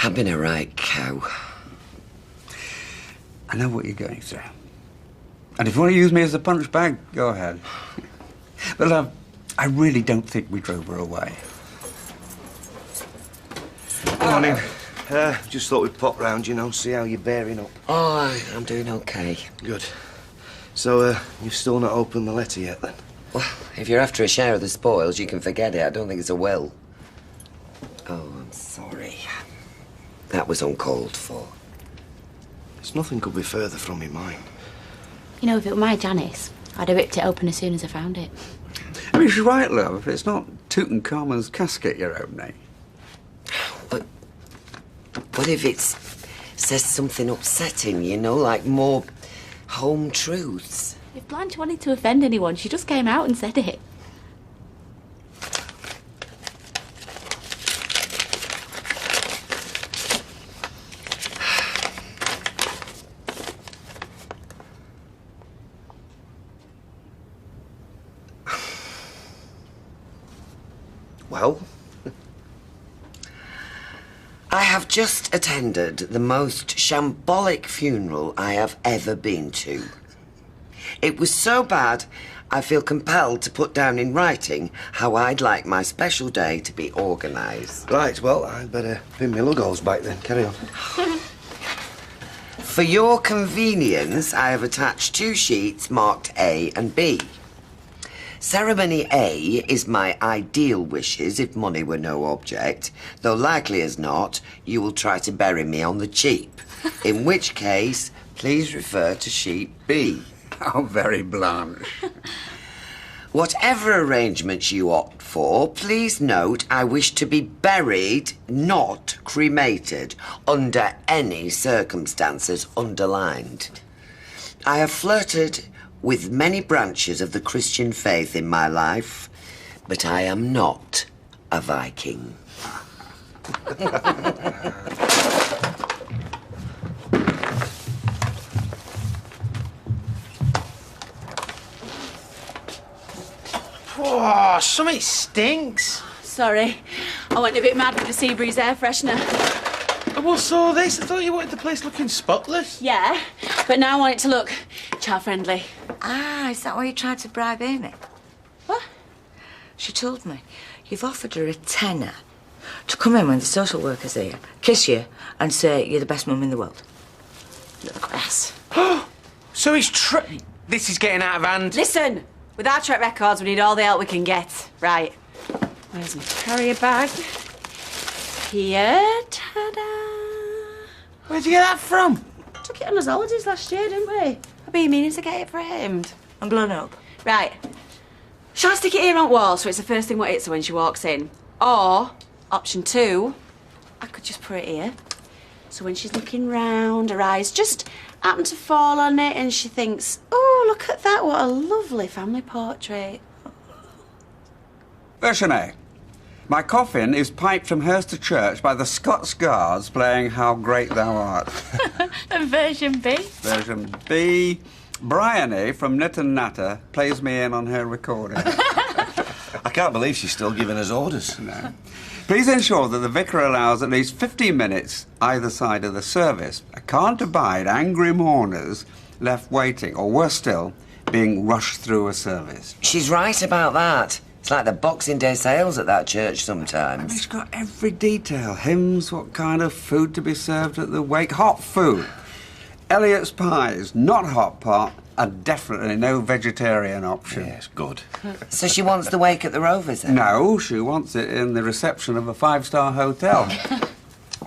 I've been a right cow. I know what you're going through. And if you want to use me as a punch bag, go ahead. But, love, I really don't think we drove her away. Morning. Just thought we'd pop round, you know, see how you're bearing up. Oh, I'm doing okay. Good. So, you've still not opened the letter yet, then? Well, if you're after a share of the spoils, you can forget it. I don't think it's a will. Oh, I'm sorry. That was uncalled for. There's nothing could be further from your mind. You know, if it were my Janice, I'd have ripped it open as soon as I found it. I mean, she's right, love. It's not Tutankhamun's casket you're opening. But what if it says something upsetting, you know, like more home truths? If Blanche wanted to offend anyone, she just came out and said it. Well? I have just attended the most shambolic funeral I have ever been to. It was so bad, I feel compelled to put down in writing how I'd like my special day to be organised. Right, well, I'd better pin my lugos back then. Carry on. For your convenience, I have attached 2 sheets marked A and B. Ceremony A is my ideal wishes if money were no object, though likely as not, you will try to bury me on the cheap. In which case, please refer to sheet B. How very Blanche. Whatever arrangements you opt for, please note I wish to be buried, not cremated, under any circumstances underlined. I have flirted with many branches of the Christian faith in my life, but I am not a Viking. Oh, something stinks. Sorry, I went a bit mad with the Seabreeze air freshener. What's all this? I thought you wanted the place looking spotless. Yeah, but now I want it to look child-friendly. Ah, is that why you tried to bribe Amy? What? She told me you've offered her a tenner to come in when the social worker's here, kiss you, and say you're the best mum in the world. Look, ass. So he's This is getting out of hand. Listen, with our track records, we need all the help we can get. Right. Where's my carrier bag? Here, ta-da. Where'd you get that from? Took it on his holidays last year, didn't we? I've been meaning to get it framed. I'm blown up. Right. Shall I stick it here on the wall so it's the first thing what hits her when she walks in? Or, option 2, I could just put it here. So when she's looking round, her eyes just happen to fall on it and she thinks, oh, look at that, what a lovely family portrait. Version A. My coffin is piped from Hurst Church by the Scots Guards playing How Great Thou Art. And version B? Version B. Bryony from Knit and Natter plays me in on her recording. I can't believe she's still giving us orders. No. Please ensure that the vicar allows at least 15 minutes either side of the service. I can't abide angry mourners left waiting, or worse still, being rushed through a service. She's right about that. It's like the Boxing Day sales at that church sometimes. It's got every detail. Hymns, what kind of food to be served at the wake. Hot food. Elliot's pies, not hot pot, and definitely no vegetarian option. Yes, good. So she wants the wake at the Rovers then? No, she wants it in the reception of a 5-star hotel.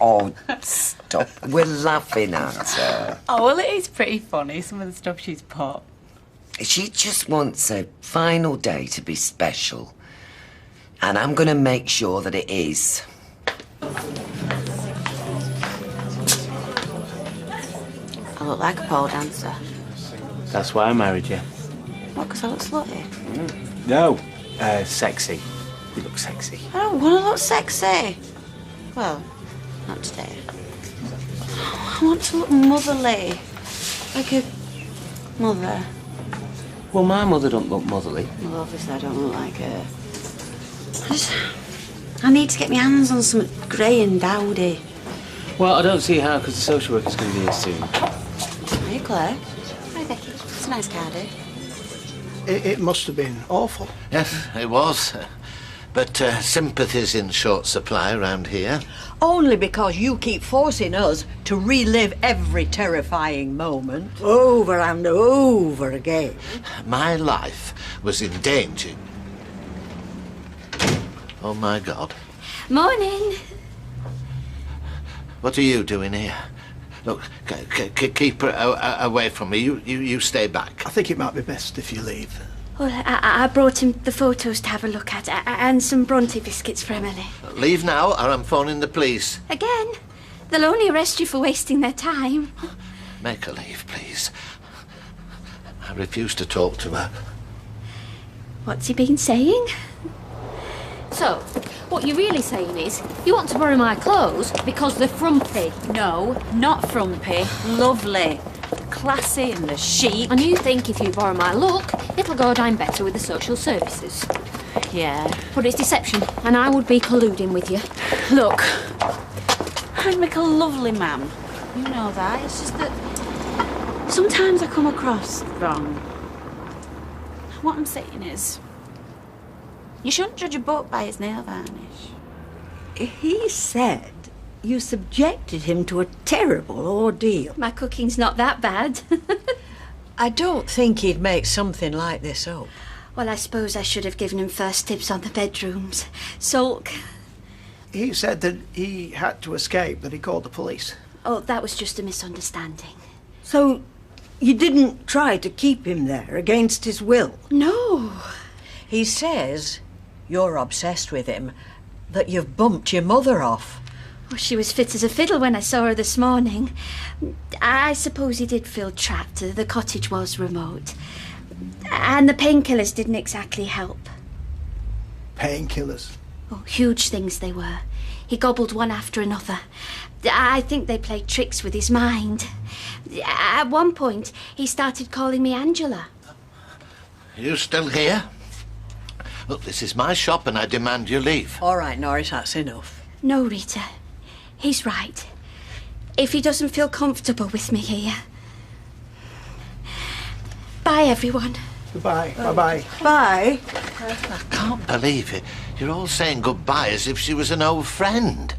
Oh, stop. We're laughing at her. Oh, well, it is pretty funny, some of the stuff she's put. She just wants a final day to be special. And I'm going to make sure that it is. I look like a pole dancer. That's why I married you. What, because I look slutty? No, sexy. You look sexy. I don't want to look sexy. Well, not today. I want to look motherly. Like a mother. Well, my mother don't look motherly. Well, obviously I don't look like her. I need to get my hands on something grey and dowdy. Well, I don't see how, because the social worker's going to be here soon. Hi, Claire. Hi, Becky. It's a nice car, dear. It must have been awful. Yes, it was. But sympathy's in short supply around here. Only because you keep forcing us to relive every terrifying moment over and over again. My life was in danger. Oh, my God. Morning. What are you doing here? Look, keep her away from me. You stay back. I think it might be best if you leave. Well, I brought him the photos to have a look at, and some Bronte biscuits for Emily. Leave now, or I'm phoning the police. Again? They'll only arrest you for wasting their time. Make her leave, please. I refuse to talk to her. What's he been saying? So, what you're really saying is, you want to borrow my clothes because they're frumpy. No, not frumpy. Lovely. Classy and the chic. And you think if you borrow my look, it'll go down better with the social services. Yeah. But it's deception, and I would be colluding with you. Look, I'd make a lovely man. You know that. It's just that sometimes I come across wrong. What I'm saying is, you shouldn't judge a book by its nail varnish. He said you subjected him to a terrible ordeal. My cooking's not that bad. I don't think he'd make something like this up. Well, I suppose I should have given him first tips on the bedrooms. Sulk. He said that he had to escape, that he called the police. Oh, that was just a misunderstanding. So you didn't try to keep him there against his will? No. He says you're obsessed with him, that you've bumped your mother off. Well, she was fit as a fiddle when I saw her this morning. I suppose he did feel trapped. The cottage was remote. And the painkillers didn't exactly help. Painkillers? Oh, huge things they were. He gobbled one after another. I think they played tricks with his mind. At one point, he started calling me Angela. Are you still here? Look, this is my shop and I demand you leave. All right, Norris, that's enough. No, Rita. He's right. If he doesn't feel comfortable with me here. Bye, everyone. Goodbye. Bye-bye. Bye. I can't believe it. You're all saying goodbye as if she was an old friend.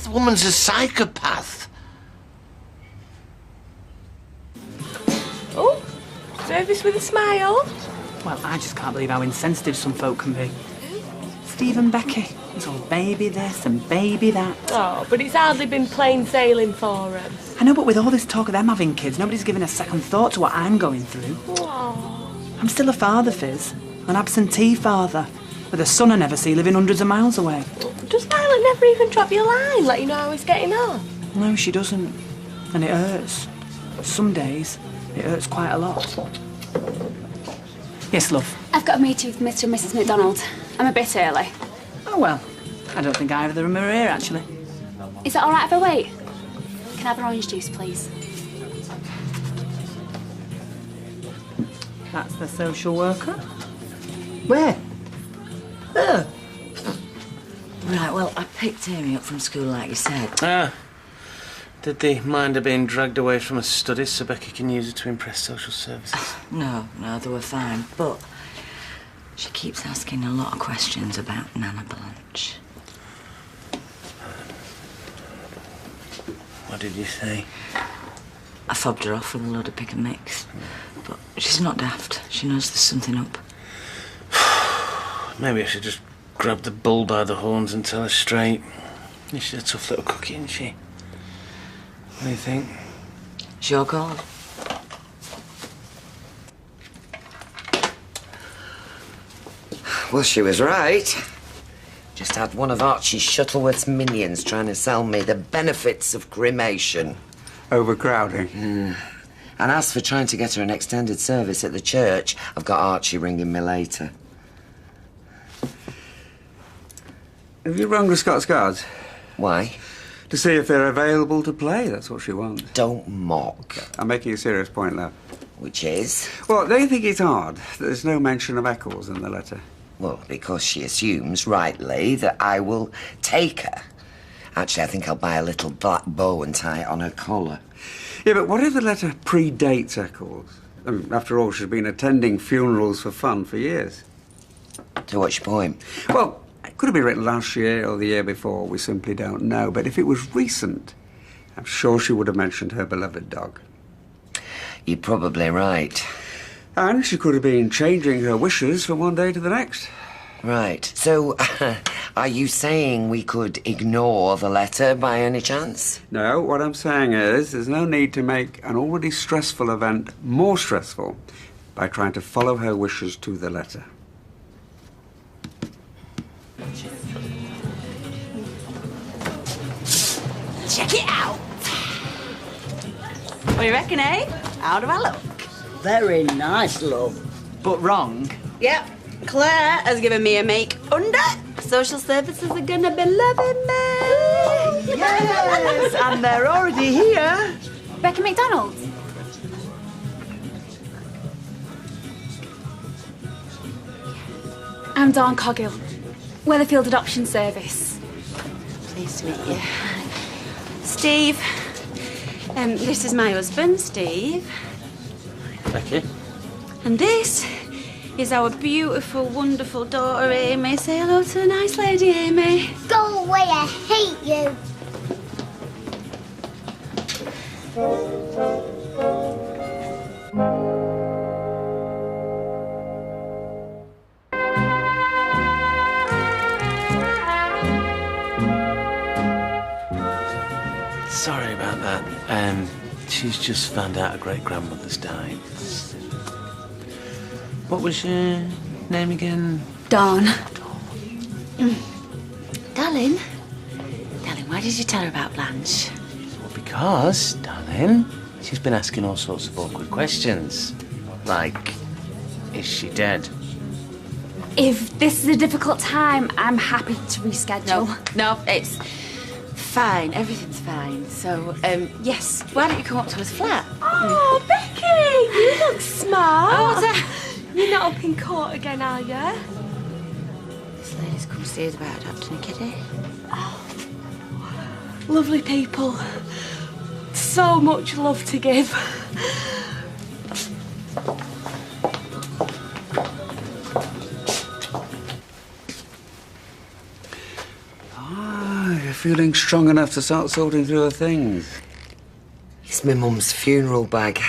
The woman's a psychopath. Oh, service with a smile. Well, I just can't believe how insensitive some folk can be. Steve and Becky. It's all baby this and baby that. Oh, but it's hardly been plain sailing for them. I know, but with all this talk of them having kids, nobody's given a second thought to what I'm going through. Oh. I'm still a father, Fizz. An absentee father. With a son I never see living hundreds of miles away. Does Violet never even drop you a line, let you know how he's getting on? No, she doesn't. And it hurts. Some days, it hurts quite a lot. Yes, love? I've got a meeting with Mr. and Mrs. McDonald. I'm a bit early. Oh, well. I don't think either of them are here, actually. Is it all right if I wait? Can I have an orange juice, please? That's the social worker. Where? Right, well, I picked Amy up from school, like you said. Ah. Did they mind her being dragged away from her studies so Becky can use her to impress social services? No, they were fine, but she keeps asking a lot of questions about Nana Blanche. What did you say? I fobbed her off with a load of pick and mix. But she's not daft. She knows there's something up. Maybe I should just grab the bull by the horns and tell her straight. She's a tough little cookie, isn't she? What do you think? It's your call. Well, she was right. Just had one of Archie Shuttleworth's minions trying to sell me the benefits of cremation. Overcrowding. And as for trying to get her an extended service at the church, I've got Archie ringing me later. Have you rung the Scots Guards? Why? To see if they're available to play. That's what she wants. Don't mock. I'm making a serious point, love. Which is? Well, they think it's odd that there's no mention of Eccles in the letter. Well, because she assumes, rightly, that I will take her. Actually, I think I'll buy a little black bow and tie it on her collar. Yeah, but what if the letter predates Eccles? After all, she's been attending funerals for fun for years. So what's your point? Well, it could have been written last year or the year before. We simply don't know. But if it was recent, I'm sure she would have mentioned her beloved dog. You're probably right. And she could have been changing her wishes from one day to the next. Right. So, are you saying we could ignore the letter by any chance? No, what I'm saying is there's no need to make an already stressful event more stressful by trying to follow her wishes to the letter. Check it out. What do you reckon, eh? How do I look? Very nice, love. But wrong. Yep. Claire has given me a make under. Social services are gonna be loving me. Yes, and they're already here. Becky McDonald. I'm Dawn Coggill, Weatherfield Adoption Service. Pleased to meet you. Steve. This is my husband, Steve. Becky? And this is our beautiful, wonderful daughter, Amy. Say hello to the nice lady, Amy. Go away, I hate you. Sorry about that. She's just found out her great-grandmother's died. What was your name again? Dawn. Darling. Darling, why did you tell her about Blanche? Well, because, darling, she's been asking all sorts of awkward questions. Like, is she dead? If this is a difficult time, I'm happy to reschedule. No, it's fine. Everything's fine. So, yes, why don't you come up to his flat? Oh, Becky, you look smart. Oh, what's that? You're not up in court again, are you? This lady's come to see us about adopting a kitty. Lovely people. So much love to give. You're feeling strong enough to start sorting through her things. It's my mum's funeral bag.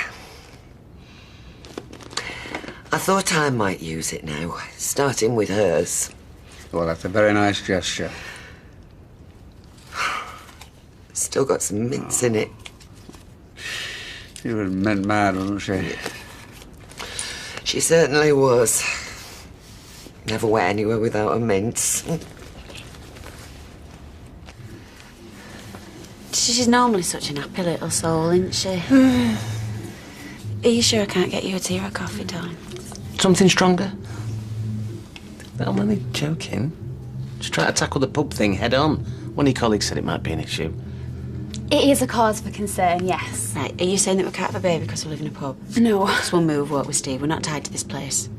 I thought I might use it now, starting with hers. Well, that's a very nice gesture. Still got some mints in it. She was mint mad, wasn't she? She certainly was. Never went anywhere without her mints. She's normally such an happy little soul, isn't she? Are you sure I can't get you a tea or a coffee, darling? Something stronger? I'm only joking. Just try to tackle the pub thing head on. One of your colleagues said it might be an issue. It is a cause for concern, yes. Right, are you saying that we can't have a baby because we live in a pub? No. Because we'll move, won't we, Steve? We're not tied to this place.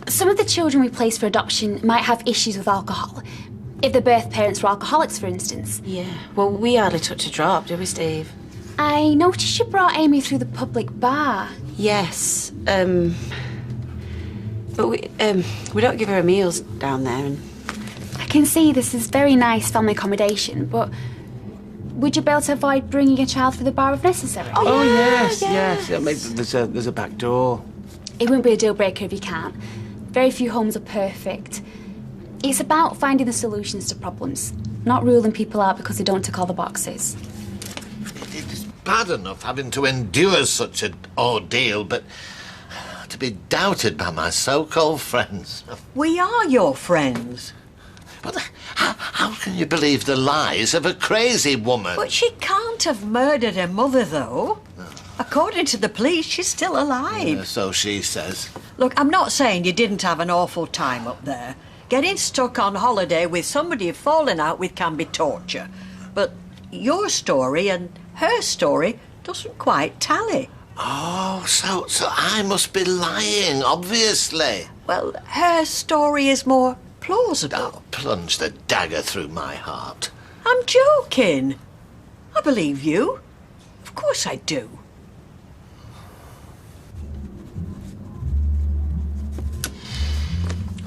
Some of the children we place for adoption might have issues with alcohol. If the birth parents were alcoholics, for instance. Yeah. Well, we hardly touch a drop, do we, Steve? I noticed you brought Amy through the public bar. Yes. But we don't give her meals down there. And I can see this is very nice family accommodation, but would you be able to avoid bringing a child through the bar if necessary? Oh, yes. I mean, there's a back door. It wouldn't be a deal breaker if you can't. Very few homes are perfect. It's about finding the solutions to problems, not ruling people out because they don't tick all the boxes. It's bad enough having to endure such an ordeal, but to be doubted by my so-called friends. We are your friends. But how can you believe the lies of a crazy woman? But she can't have murdered her mother, though. According to the police, she's still alive. Yeah, so she says. Look, I'm not saying you didn't have an awful time up there. Getting stuck on holiday with somebody you've fallen out with can be torture. But your story and her story doesn't quite tally. Oh, so I must be lying, obviously. Well, her story is more plausible. Oh, plunge the dagger through my heart. I'm joking. I believe you. Of course I do.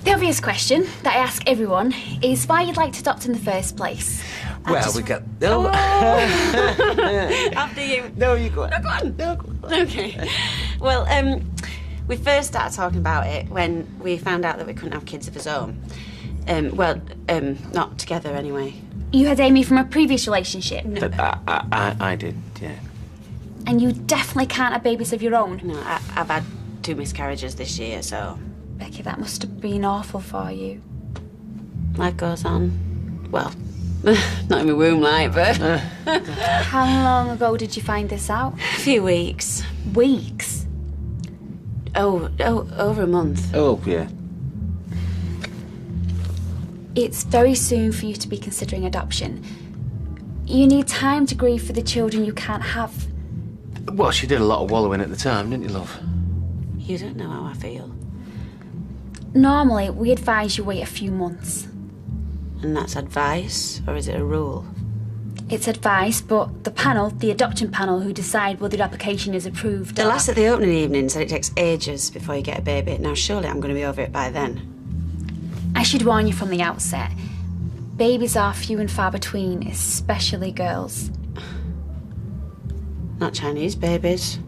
The obvious question that I ask everyone is why you'd like to adopt in the first place. Well, we got... After you. No, you go on. No, go on. No, go on. Okay. Well, we first started talking about it when we found out that we couldn't have kids of his own. Not together anyway. You had Amy from a previous relationship. No. But I did, yeah. And you definitely can't have babies of your own. No, I've had 2 miscarriages this year, so... Becky, that must have been awful for you. Life goes on. Well, not in my womb, like, but... How long ago did you find this out? A few weeks. Weeks? Oh, over a month. Oh, yeah. It's very soon for you to be considering adoption. You need time to grieve for the children you can't have. Well, she did a lot of wallowing at the time, didn't you, love? You don't know how I feel. Normally, we advise you wait a few months. And that's advice, or is it a rule? It's advice, but the adoption panel who decide whether the application is approved... The lass at the opening evening said it takes ages before you get a baby. Now, surely I'm going to be over it by then. I should warn you from the outset. Babies are few and far between, especially girls. Not Chinese babies.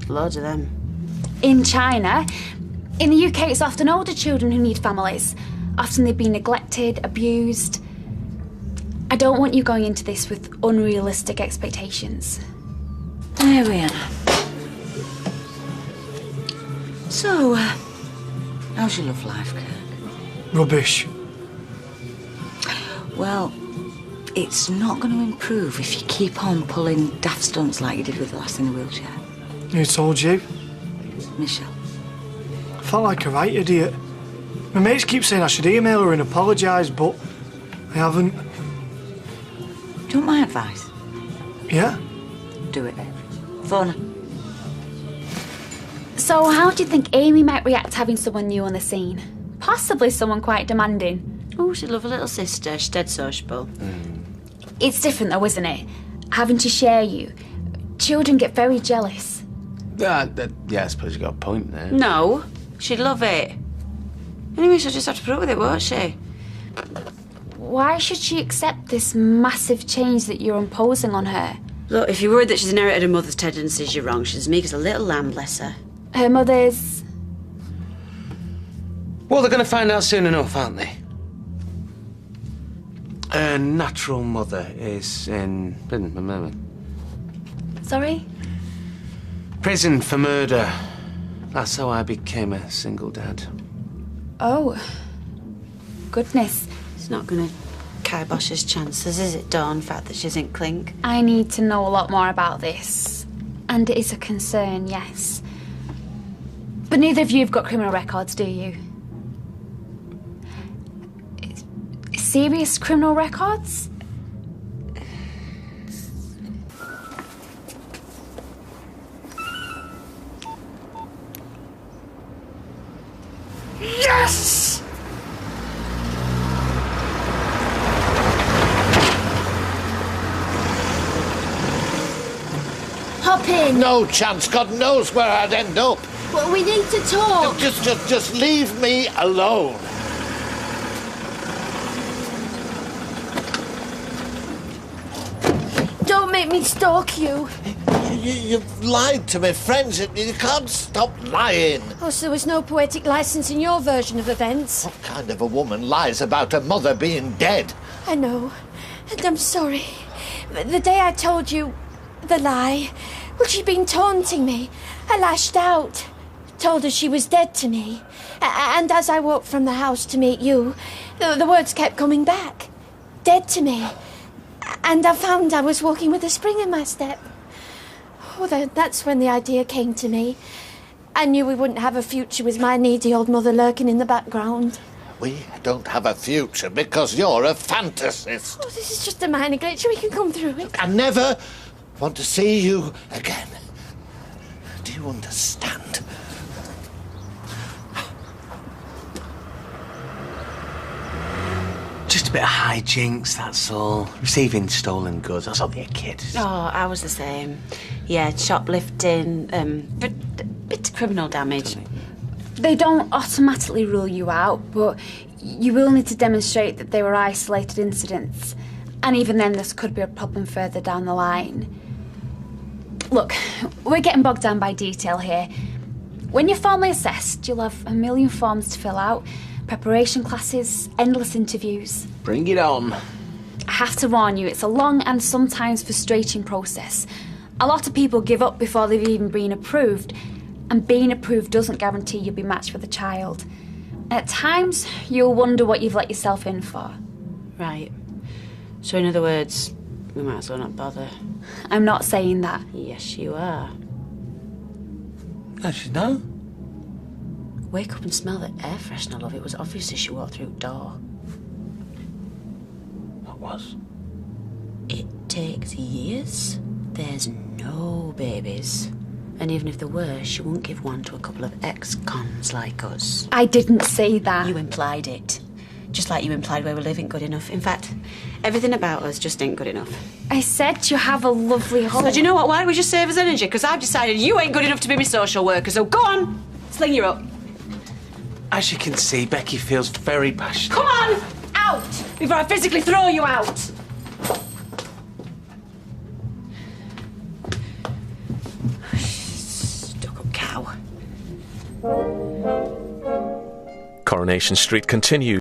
Loads of them. In China, in the UK, it's often older children who need families. Often they've been neglected, abused. I don't want you going into this with unrealistic expectations. There we are. So, how's your love life, Kirk? Rubbish. Well, it's not going to improve if you keep on pulling daft stunts like you did with the lass in the wheelchair. Who told you? Michelle. I felt like a right idiot. My mates keep saying I should email her and apologise, but I haven't. Do you want my advice? Yeah? Do it, babe. Phone her. So how do you think Amy might react to having someone new on the scene? Possibly someone quite demanding. Oh, she'd love a little sister. She's dead sociable. It's different though, isn't it? Having to share you. Children get very jealous. Yeah, I suppose you got a point there. No, she'd love it. Anyway, she'll just have to put up with it, won't she? Why should she accept this massive change that you're imposing on her? Look, if you're worried that she's inherited her mother's tendencies, you're wrong. She's as meek as a little lamb, bless her. Her mother's... Well, they're going to find out soon enough, aren't they? Her natural mother is in Sorry? prison for murder. That's how I became a single dad. Oh. Goodness. It's not going to kibosh his chances, is it, Dawn, the fact that she's in clink? I need to know a lot more about this. And it is a concern, yes. But neither of you have got criminal records, do you? Serious criminal records? Yes! Hop in. No chance. God knows where I'd end up. Well, we need to talk. Just leave me alone. Don't make me stalk you. You've lied to me, friends. You can't stop lying. Oh, so there was no poetic license in your version of events? What kind of a woman lies about her mother being dead? I know, and I'm sorry. The day I told you the lie, well, she'd been taunting me. I lashed out, told her she was dead to me. And as I walked from the house to meet you, the words kept coming back. Dead to me. And I found I was walking with a spring in my step. Oh, that's when the idea came to me. I knew we wouldn't have a future with my needy old mother lurking in the background. We don't have a future because you're a fantasist. Oh, this is just a minor glitch. We can come through it. I never want to see you again. Do you understand? Just a bit of hijinks, that's all. Receiving stolen goods, that's all they're kids. Oh, I was the same. Yeah, shoplifting, bit of criminal damage. They don't automatically rule you out, but you will need to demonstrate that they were isolated incidents. And even then, this could be a problem further down the line. Look, we're getting bogged down by detail here. When you're formally assessed, you'll have a million forms to fill out, preparation classes, endless interviews. Bring it on. I have to warn you, it's a long and sometimes frustrating process. A lot of people give up before they've even been approved, and being approved doesn't guarantee you'll be matched with a child. At times, you'll wonder what you've let yourself in for. Right. So in other words, we might as well not bother. I'm not saying that. Yes, you are. How'd you know? Wake up and smell the air freshener, love. It was obvious as she walked through the door. What was? It takes years. There's no babies. And even if there were, she wouldn't give one to a couple of ex-cons like us. I didn't say that. You implied it. Just like you implied where we live ain't good enough. In fact, everything about us just ain't good enough. I said you have a lovely home. So do you know what? Why don't we just save us energy? Because I've decided you ain't good enough to be my social worker. So go on, sling her up. As you can see, Becky feels very passionate. Come on, out, before I physically throw you out. Stuck-up cow. Coronation Street continues.